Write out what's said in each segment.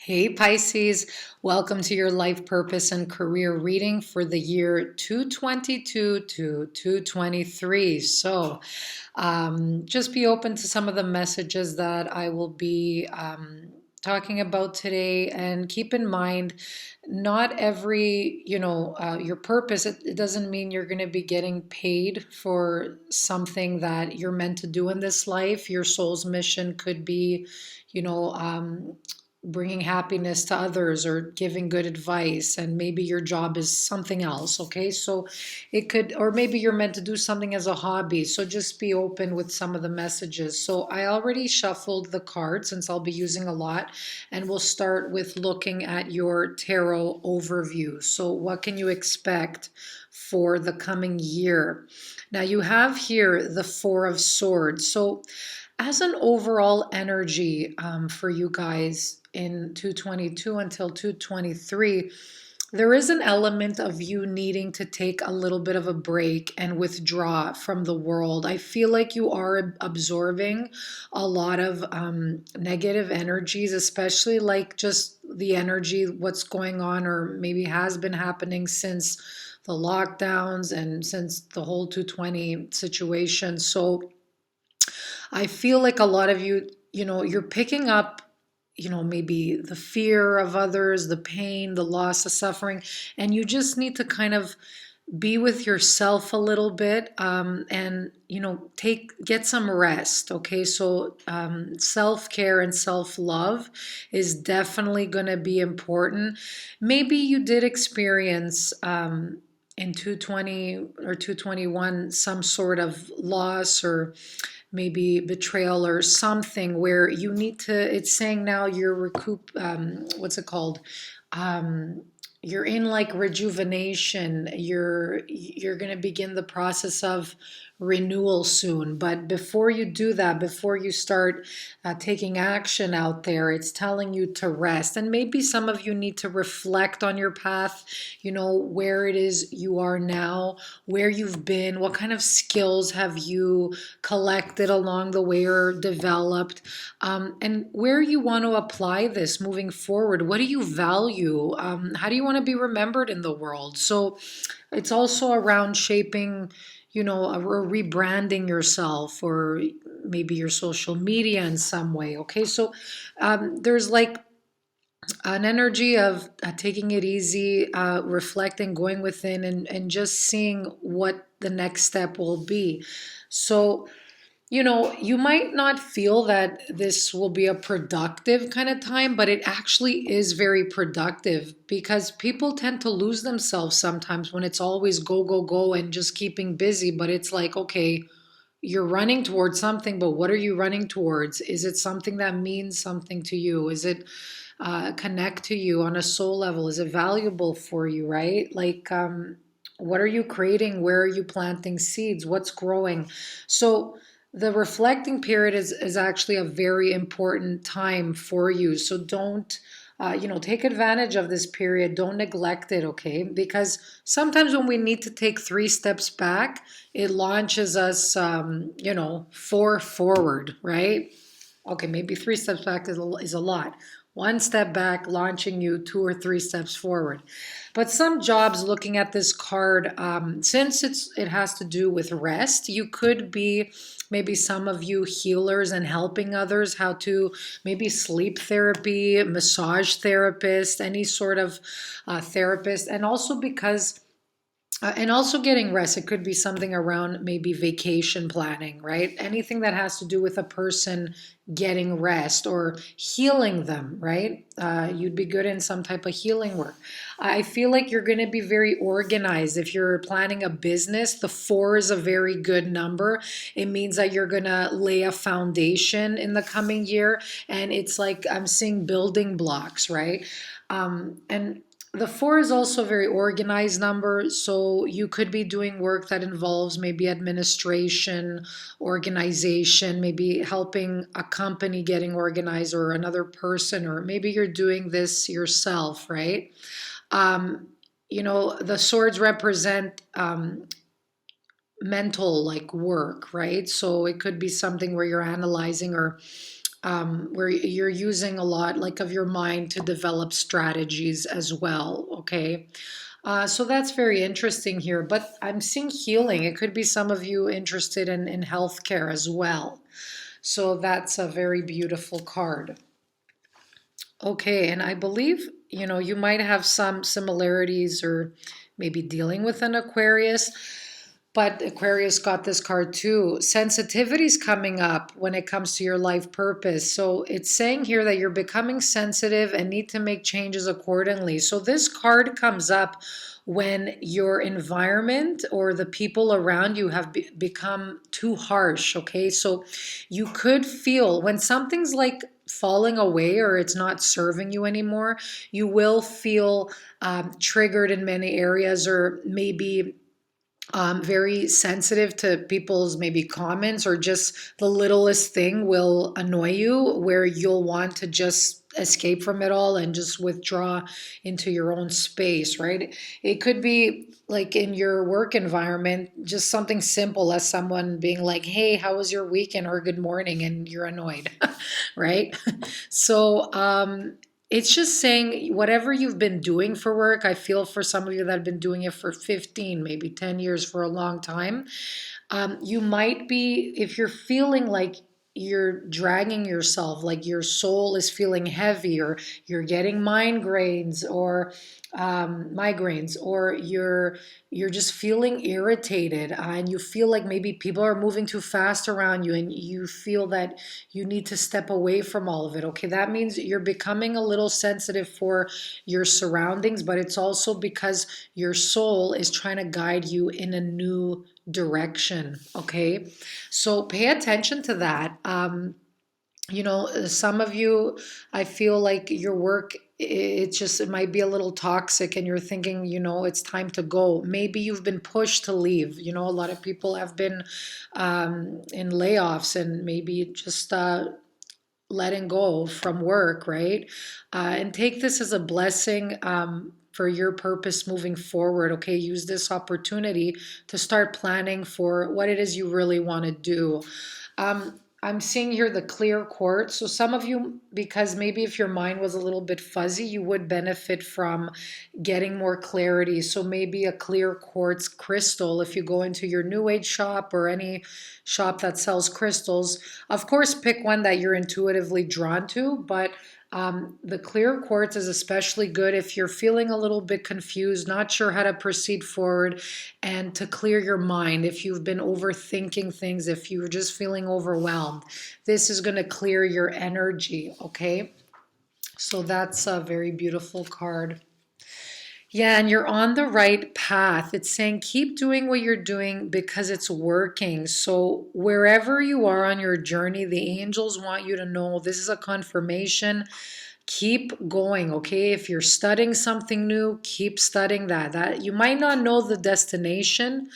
Hey Pisces, welcome to your life purpose and career reading for the year 222 to 223. Just be open to some of the messages that I will be talking about today, and keep in mind, not every, your purpose, it doesn't mean you're going to be getting paid for something that you're meant to do in this life. Your soul's mission could be, you know, um, bringing happiness to others or giving good advice, and maybe your job is something else. Okay, so it could, or maybe you're meant to do something as a hobby, so just be open with some of the messages. So I already shuffled the cards, since I'll be using a lot, and we'll start with looking at your tarot overview. So what can you expect for the coming year? Now you have here the Four of Swords. So as an overall energy, for you guys in 222 until 223, there is an element of you needing to take a little bit of a break and withdraw from the world. I feel like you are absorbing a lot of negative energies, especially like just the energy, what's going on or maybe has been happening since the lockdowns and since the whole 220 situation. So I feel like a lot of you, you're picking up, maybe the fear of others, the pain, the loss, the suffering, and you just need to kind of be with yourself a little bit, and get some rest. Okay, so self-care and self-love is definitely going to be important. Maybe you did experience in 220 or 221 some sort of loss, or maybe betrayal or something, where you need to, it's saying now you're what's it called, um, you're in like rejuvenation. You're going to begin the process of renewal soon, but before you do that, before you start taking action out there, it's telling you to rest. And maybe some of you need to reflect on your path, where it is you are now, where you've been, what kind of skills have you collected along the way or developed, and where you want to apply this moving forward. What do you value? How do you want to be remembered in the world? So it's also around shaping, or rebranding yourself, or maybe your social media in some way. Okay, so there's like an energy of taking it easy, reflecting, going within, and just seeing what the next step will be. So, you might not feel that this will be a productive kind of time, but it actually is very productive, because people tend to lose themselves sometimes when it's always go, go, go and just keeping busy. But it's like, okay, you're running towards something, but what are you running towards? Is it something that means something to you? Is it connect to you on a soul level? Is it valuable for you, right? Like, what are you creating? Where are you planting seeds? What's growing? So the reflecting period is actually a very important time for you. So don't, take advantage of this period. Don't neglect it, okay? Because sometimes when we need to take three steps back, it launches us, four forward, right? Okay, maybe three steps back is a lot. One step back, launching you two or three steps forward. But some jobs, looking at this card, since it has to do with rest, you could be, maybe some of you, healers and helping others, how to, maybe sleep therapy, massage therapist, any sort of therapist. And also because and also getting rest. It could be something around maybe vacation planning, right? Anything that has to do with a person getting rest or healing them, right? You'd be good in some type of healing work. I feel like you're going to be very organized. If you're planning a business, the four is a very good number. It means that you're going to lay a foundation in the coming year. And it's like I'm seeing building blocks, right? And the four is also a very organized number, so you could be doing work that involves maybe administration, organization, maybe helping a company getting organized, or another person, or maybe you're doing this yourself, right? Um, the swords represent mental like work, right? So it could be something where you're analyzing, or where you're using a lot like of your mind to develop strategies as well. Okay. So that's very interesting here, but I'm seeing healing. It could be some of you interested in healthcare as well. So that's a very beautiful card. Okay, and I believe, you might have some similarities or maybe dealing with an Aquarius, but Aquarius got this card too. Sensitivity's coming up when it comes to your life purpose. So it's saying here that you're becoming sensitive and need to make changes accordingly. So this card comes up when your environment or the people around you have become too harsh. Okay, so you could feel when something's like falling away or it's not serving you anymore, you will feel triggered in many areas, or maybe very sensitive to people's maybe comments, or just the littlest thing will annoy you where you'll want to just escape from it all and just withdraw into your own space, right? It could be like in your work environment, just something simple as someone being like, hey, how was your weekend, or good morning, and you're annoyed, right? So, it's just saying whatever you've been doing for work, I feel for some of you that have been doing it for 15, maybe 10 years, for a long time. You might be, if you're feeling like you're dragging yourself, like your soul is feeling heavy, or you're getting migraines, or you're just feeling irritated, and you feel like maybe people are moving too fast around you, and you feel that you need to step away from all of it. Okay, that means you're becoming a little sensitive for your surroundings, but it's also because your soul is trying to guide you in a new direction. Okay, so pay attention to that. Some of you, I feel like your work, it might be a little toxic, and you're thinking, it's time to go. Maybe you've been pushed to leave. A lot of people have been in layoffs, and maybe just letting go from work, right? And take this as a blessing. For your purpose moving forward. Okay, use this opportunity to start planning for what it is you really want to do. I'm seeing here the clear quartz. So some of you, because maybe if your mind was a little bit fuzzy, you would benefit from getting more clarity. So maybe a clear quartz crystal, if you go into your new age shop or any shop that sells crystals, of course, pick one that you're intuitively drawn to, but the clear quartz is especially good if you're feeling a little bit confused, not sure how to proceed forward, and to clear your mind. If you've been overthinking things, if you're just feeling overwhelmed, this is going to clear your energy, okay? So that's a very beautiful card. Yeah, and you're on the right path. It's saying keep doing what you're doing because it's working. So, wherever you are on your journey, the angels want you to know this is a confirmation. Keep going, okay? If you're studying something new, keep studying that. That you might not know the destination,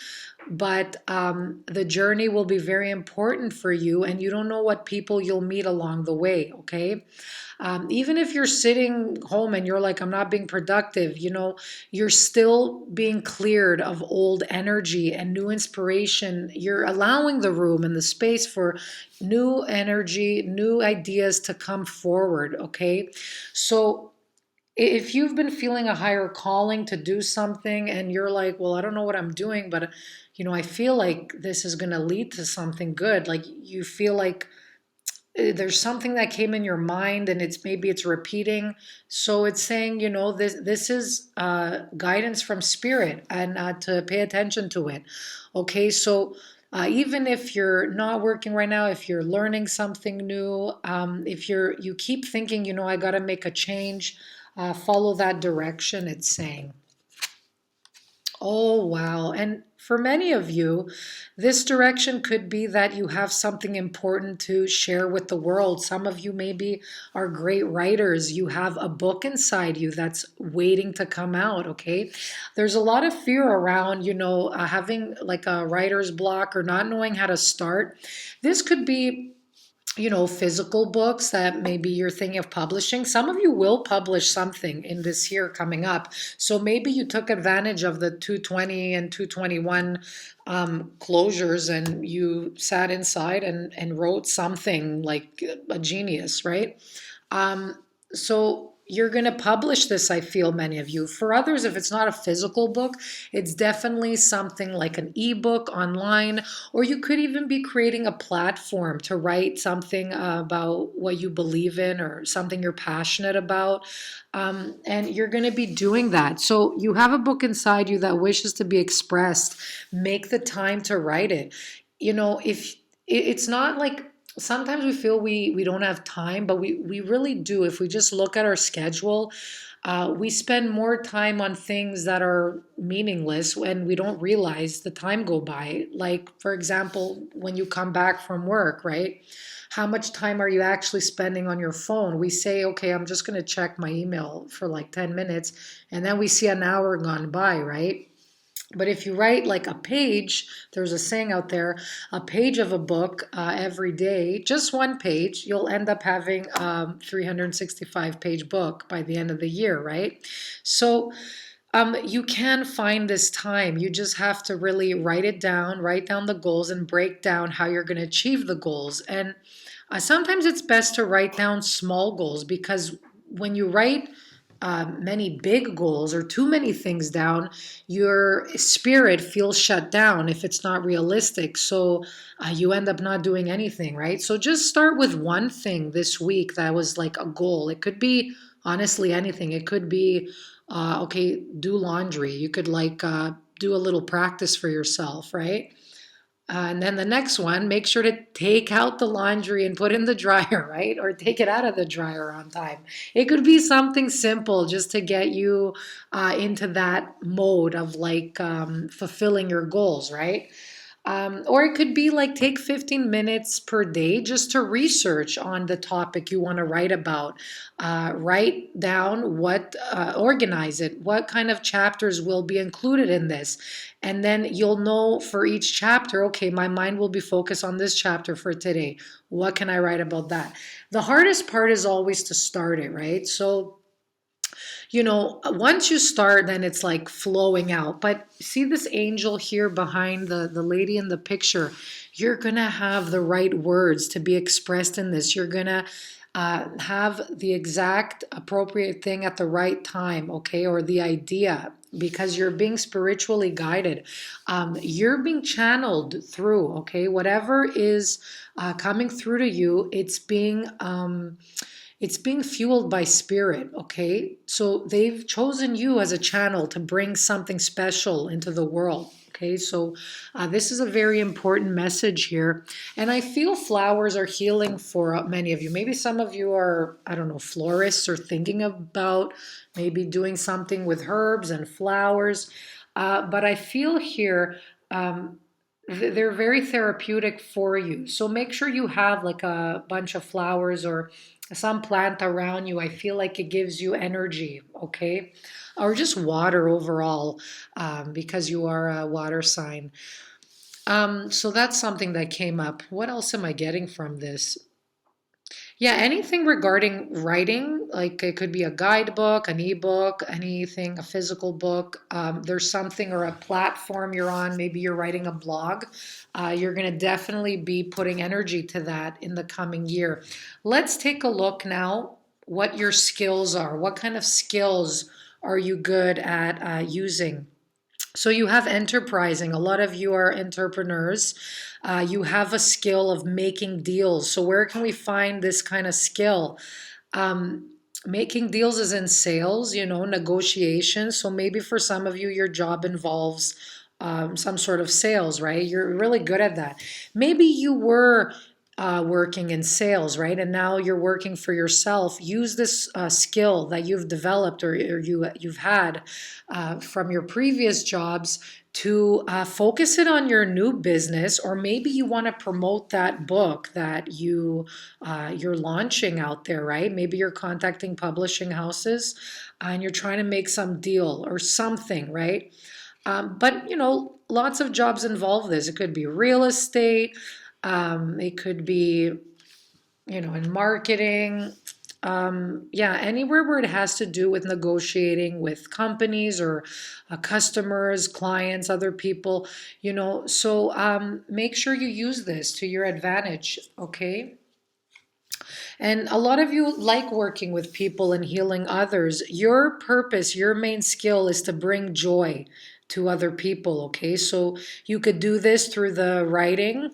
but the journey will be very important for you, and you don't know what people you'll meet along the way, okay? Even if you're sitting home and you're like, I'm not being productive, you're still being cleared of old energy and new inspiration. You're allowing the room and the space for new energy, new ideas to come forward, okay? So if you've been feeling a higher calling to do something and you're like, well, I don't know what I'm doing, but I feel like this is going to lead to something good. Like you feel like there's something that came in your mind and maybe it's repeating. So it's saying, this is guidance from spirit, and to pay attention to it. Okay, so even if you're not working right now, if you're learning something new, if you keep thinking, I got to make a change, follow that direction, it's saying. Oh, wow. And for many of you, this direction could be that you have something important to share with the world. Some of you maybe are great writers. You have a book inside you that's waiting to come out, okay? There's a lot of fear around, having like a writer's block or not knowing how to start. This could be physical books that maybe you're thinking of publishing. Some of you will publish something in this year coming up. So maybe you took advantage of the 220 and 221 closures and you sat inside and wrote something like a genius, right? Um, so you're going to publish this, I feel, many of you. For others, if it's not a physical book, it's definitely something like an ebook online, or you could even be creating a platform to write something about what you believe in or something you're passionate about. And you're going to be doing that. So you have a book inside you that wishes to be expressed. Make the time to write it. If it's not like sometimes we feel we don't have time, but we really do. If we just look at our schedule, we spend more time on things that are meaningless when we don't realize the time go by. Like, for example, when you come back from work, right? How much time are you actually spending on your phone? We say, okay, I'm just going to check my email for like 10 minutes, and then we see an hour gone by, right? But if you write like a page, there's a saying out there, a page of a book every day, just one page, you'll end up having a 365-page book by the end of the year, right? So you can find this time. You just have to really write it down, write down the goals, and break down how you're going to achieve the goals. And sometimes it's best to write down small goals because when you write many big goals or too many things down, your spirit feels shut down if it's not realistic. So you end up not doing anything, right? So just start with one thing this week that was like a goal. It could be honestly anything. It could be, okay, do laundry. You could like do a little practice for yourself, right? And then the next one, make sure to take out the laundry and put in the dryer, right? Or take it out of the dryer on time. It could be something simple just to get you into that mode of like fulfilling your goals, right? Or it could be like take 15 minutes per day just to research on the topic you want to write about. Write down organize it. What kind of chapters will be included in this? And then you'll know for each chapter, okay, my mind will be focused on this chapter for today. What can I write about that? The hardest part is always to start it, right? So once you start, then it's like flowing out. But see this angel here behind the lady in the picture? You're going to have the right words to be expressed in this. You're going to have the exact appropriate thing at the right time, okay? Or the idea, because you're being spiritually guided. You're being channeled through, okay? Whatever is coming through to you, it's being fueled by spirit, okay? So they've chosen you as a channel to bring something special into the world, okay? So this is a very important message here. And I feel flowers are healing for many of you. Maybe some of you are, I don't know, florists or thinking about maybe doing something with herbs and flowers. But I feel here, they're very therapeutic for you. So make sure you have like a bunch of flowers or some plant around you. I feel like it gives you energy, okay? Or just water overall, because you are a water sign. So that's something that came up. What else am I getting from this? Yeah, anything regarding writing, like it could be a guidebook, an ebook, anything, a physical book. There's something or a platform you're on. Maybe you're writing a blog. You're going to definitely be putting energy to that in the coming year. Let's take a look now what your skills are. What kind of skills are you good at using? So you have enterprising. A lot of you are entrepreneurs. You have a skill of making deals. So where can we find this kind of skill? Making deals is in sales, negotiation. So maybe for some of you, your job involves some sort of sales, right? You're really good at that. Maybe you were working in sales, right? And now you're working for yourself. Use this skill that you've developed or you've had from your previous jobs to focus it on your new business, or maybe you want to promote that book that you're launching out there, right? Maybe you're contacting publishing houses and you're trying to make some deal or something, right? But lots of jobs involve this. It could be real estate. It could be in marketing. Yeah, anywhere where it has to do with negotiating with companies or customers, clients, other people, So make sure you use this to your advantage, okay? And a lot of you like working with people and healing others. Your purpose, your main skill is to bring joy to other people, okay? So you could do this through the writing,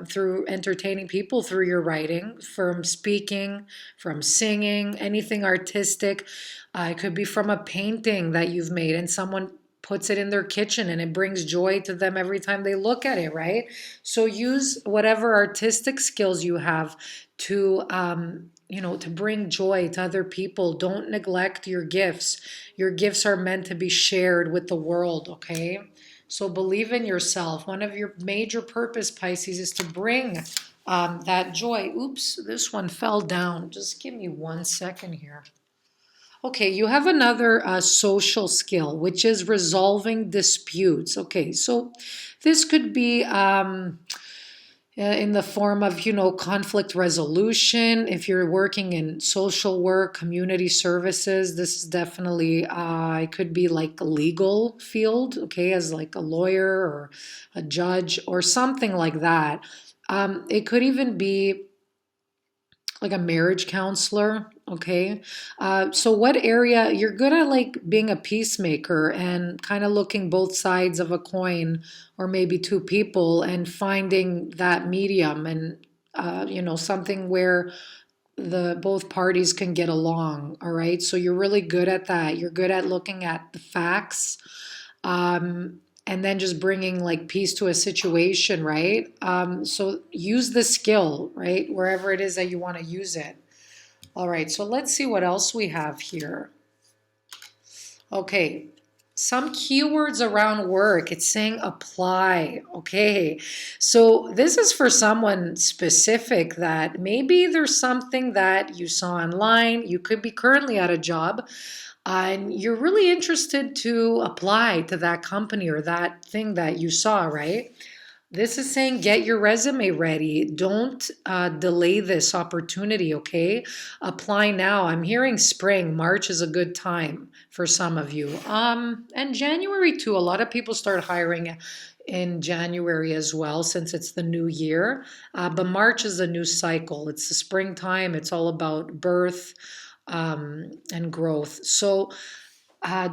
through entertaining people through your writing, from speaking, from singing, anything artistic. It could be from a painting that you've made and someone puts it in their kitchen and it brings joy to them every time they look at it, right? So use whatever artistic skills you have to to bring joy to other people. Don't neglect your gifts. Your gifts are meant to be shared with the world, okay? So believe in yourself. One of your major purpose, Pisces, is to bring that joy. Oops, this one fell down. Just give me 1 second here. Okay, you have another social skill, which is resolving disputes. Okay, so this could be in the form of, conflict resolution. If you're working in social work, community services, this is definitely, it could be like a legal field, okay, as like a lawyer or a judge or something like that. It could even be like a marriage counselor, okay? So what area you're good at, like being a peacemaker and kind of looking both sides of a coin, or maybe two people, and finding that medium, and something where the both parties can get along, all right? So you're really good at that. You're good at looking at the facts, and then just bringing like peace to a situation, right? So use the skill, right? Wherever it is that you want to use it. All right, so let's see what else we have here. Okay, some keywords around work. It's saying apply. Okay, so this is for someone specific that maybe there's something that you saw online. You could be currently at a job and you're really interested to apply to that company or that thing that you saw, right? This is saying get your resume ready. Don't delay this opportunity, okay? Apply now. I'm hearing spring. March is a good time for some of you. And January too. A lot of people start hiring in January as well, since it's the new year. But March is a new cycle. It's the springtime. It's all about birth and growth. So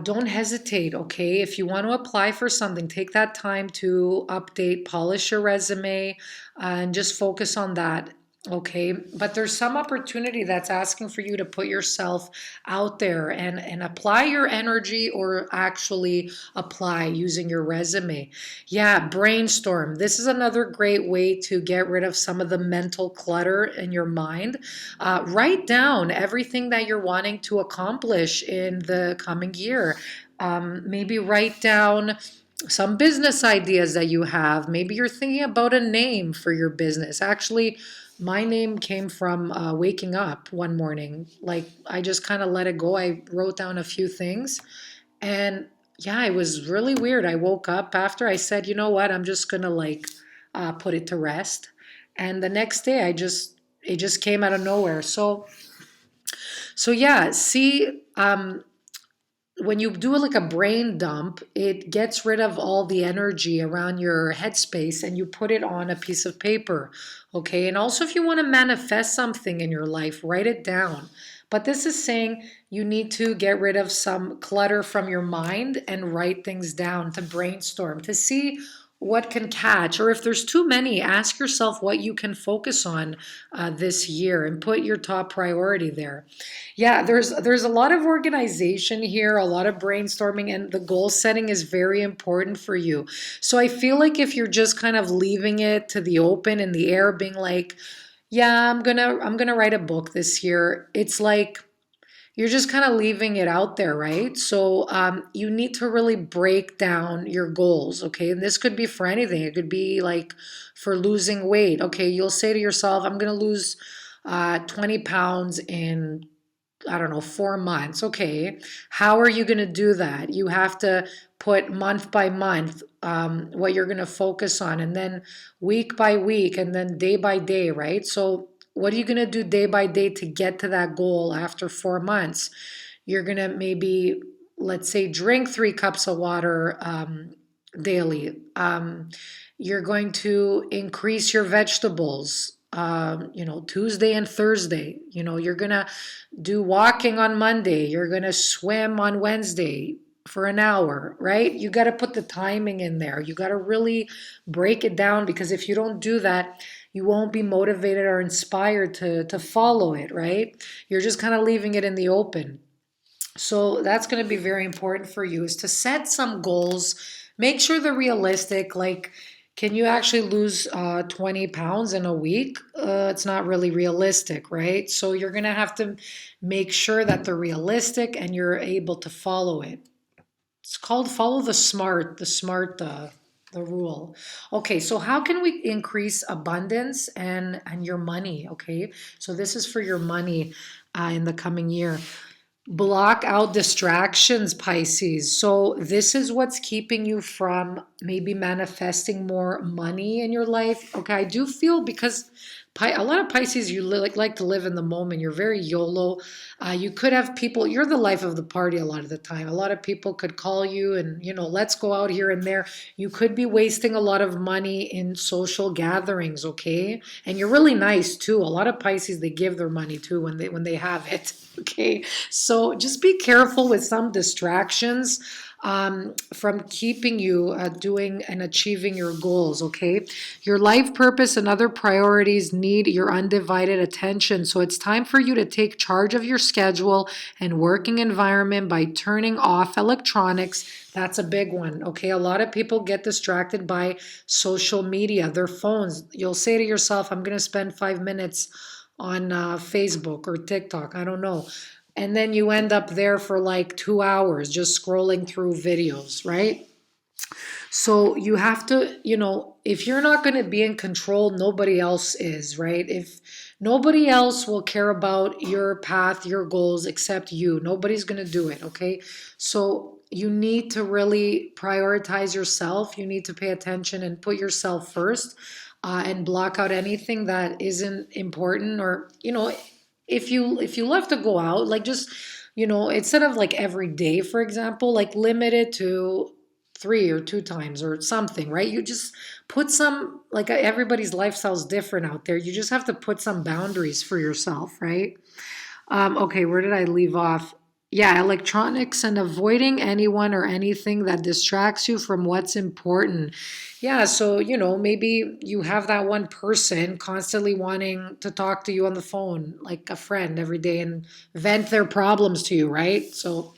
don't hesitate, okay? If you want to apply for something, take that time to update, polish your resume, and just focus on that, okay? But there's some opportunity that's asking for you to put yourself out there and apply your energy, or actually apply using your resume. Yeah, brainstorm. This is another great way to get rid of some of the mental clutter in your mind. Write down everything that you're wanting to accomplish in the coming year. Maybe write down some business ideas that you have. Maybe you're thinking about a name for your business. Actually, my name came from waking up one morning. Like, I just kind of let it go. I wrote down a few things, and yeah, it was really weird. I woke up after I said, you know what, I'm just gonna like put it to rest. And the next day, it just came out of nowhere. So yeah, see, when you do like a brain dump, it gets rid of all the energy around your headspace and you put it on a piece of paper. Okay. And also, if you want to manifest something in your life, write it down. But this is saying you need to get rid of some clutter from your mind and write things down, to brainstorm, to see what can catch. Or if there's too many, ask yourself what you can focus on this year and put your top priority there. Yeah, there's a lot of organization here, a lot of brainstorming, and the goal setting is very important for you. So I feel like if you're just kind of leaving it to the open in the air, being like, yeah, I'm gonna write a book this year, it's like you're just kind of leaving it out there, right? So you need to really break down your goals, okay? And this could be for anything. It could be like for losing weight. Okay, you'll say to yourself, I'm gonna lose 20 pounds in, I don't know, 4 months. Okay. How are you going to do that? You have to put month by month what you're going to focus on, and then week by week, and then day by day, right? So what are you going to do day by day to get to that goal after 4 months? You're going to maybe, let's say, drink 3 cups of water daily. You're going to increase your vegetables. Tuesday and Thursday. You're gonna do walking on Monday. You're gonna swim on Wednesday for an hour, right? You got to put the timing in there. You got to really break it down, because if you don't do that, you won't be motivated or inspired to follow it, right? You're just kind of leaving it in the open. So that's going to be very important for you, is to set some goals. Make sure they're realistic. Like, can you actually lose 20 pounds in a week? It's not really realistic, right? So you're going to have to make sure that they're realistic and you're able to follow it. It's called follow the rule. Okay, so how can we increase abundance and your money? Okay, so this is for your money in the coming year. Block out distractions, Pisces. So this is what's keeping you from maybe manifesting more money in your life. Okay, I do feel, because a lot of Pisces, you like to live in the moment. You're very YOLO. You could have people, you're the life of the party a lot of the time. A lot of people could call you and, let's go out here and there. You could be wasting a lot of money in social gatherings, okay? And you're really nice too. A lot of Pisces, they give their money too when they have it, okay? So just be careful with some distractions from keeping you doing and achieving your goals, okay? Your life purpose and other priorities need your undivided attention. So it's time for you to take charge of your schedule and working environment by turning off electronics. That's a big one, okay? A lot of people get distracted by social media, their phones. You'll say to yourself, I'm going to spend 5 minutes on Facebook or TikTok. I don't know. And then you end up there for like 2 hours just scrolling through videos, right? So you have to, if you're not going to be in control, nobody else is, right? If nobody else will care about your path, your goals, except you, nobody's going to do it, okay? So you need to really prioritize yourself. You need to pay attention and put yourself first, and block out anything that isn't important, or, if you love to go out, like, just, instead of like every day, for example, like limit it to 3 or 2 times or something, right? You just put some, like, everybody's lifestyle is different out there. You just have to put some boundaries for yourself, right? Okay, where did I leave off? Yeah, electronics and avoiding anyone or anything that distracts you from what's important. Yeah, so, maybe you have that one person constantly wanting to talk to you on the phone, like a friend every day, and vent their problems to you, right? So,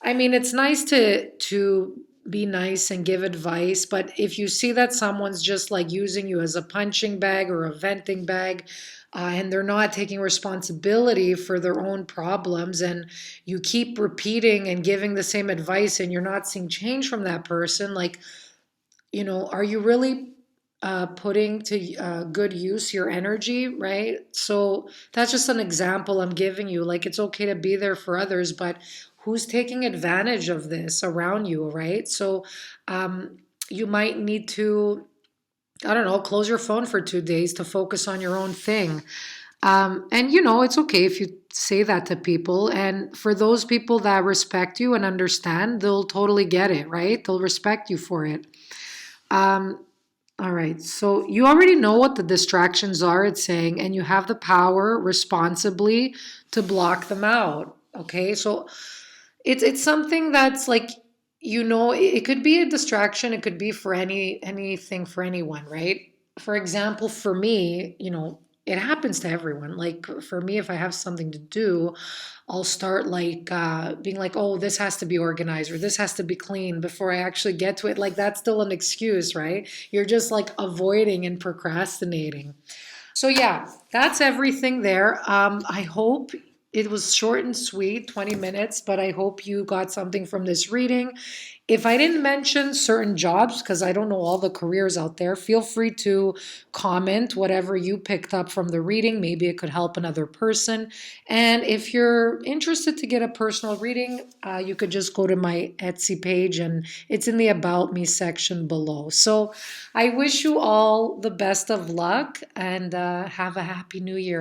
I mean, it's nice to be nice and give advice, but if you see that someone's just like using you as a punching bag or a venting bag, and they're not taking responsibility for their own problems, and you keep repeating and giving the same advice, and you're not seeing change from that person, like, are you really putting to good use your energy, right? So that's just an example I'm giving you. Like, it's okay to be there for others, but who's taking advantage of this around you, right? So you might need to, I don't know, close your phone for 2 days to focus on your own thing. And it's okay if you say that to people. And for those people that respect you and understand, they'll totally get it, right? They'll respect you for it. Um, all right. So you already know what the distractions are, it's saying, and you have the power responsibly to block them out. Okay. So it's something that's like, it could be a distraction. It could be for anything for anyone, right? For example, for me, it happens to everyone. Like, for me, if I have something to do, I'll start like being like, oh, this has to be organized or this has to be clean before I actually get to it. Like, that's still an excuse, right? You're just like avoiding and procrastinating. So yeah, that's everything there. I hope it was short and sweet, 20 minutes, but I hope you got something from this reading. If I didn't mention certain jobs, because I don't know all the careers out there, feel free to comment whatever you picked up from the reading. Maybe it could help another person. And if you're interested to get a personal reading, you could just go to my Etsy page, and it's in the About Me section below. So I wish you all the best of luck, and have a happy new year.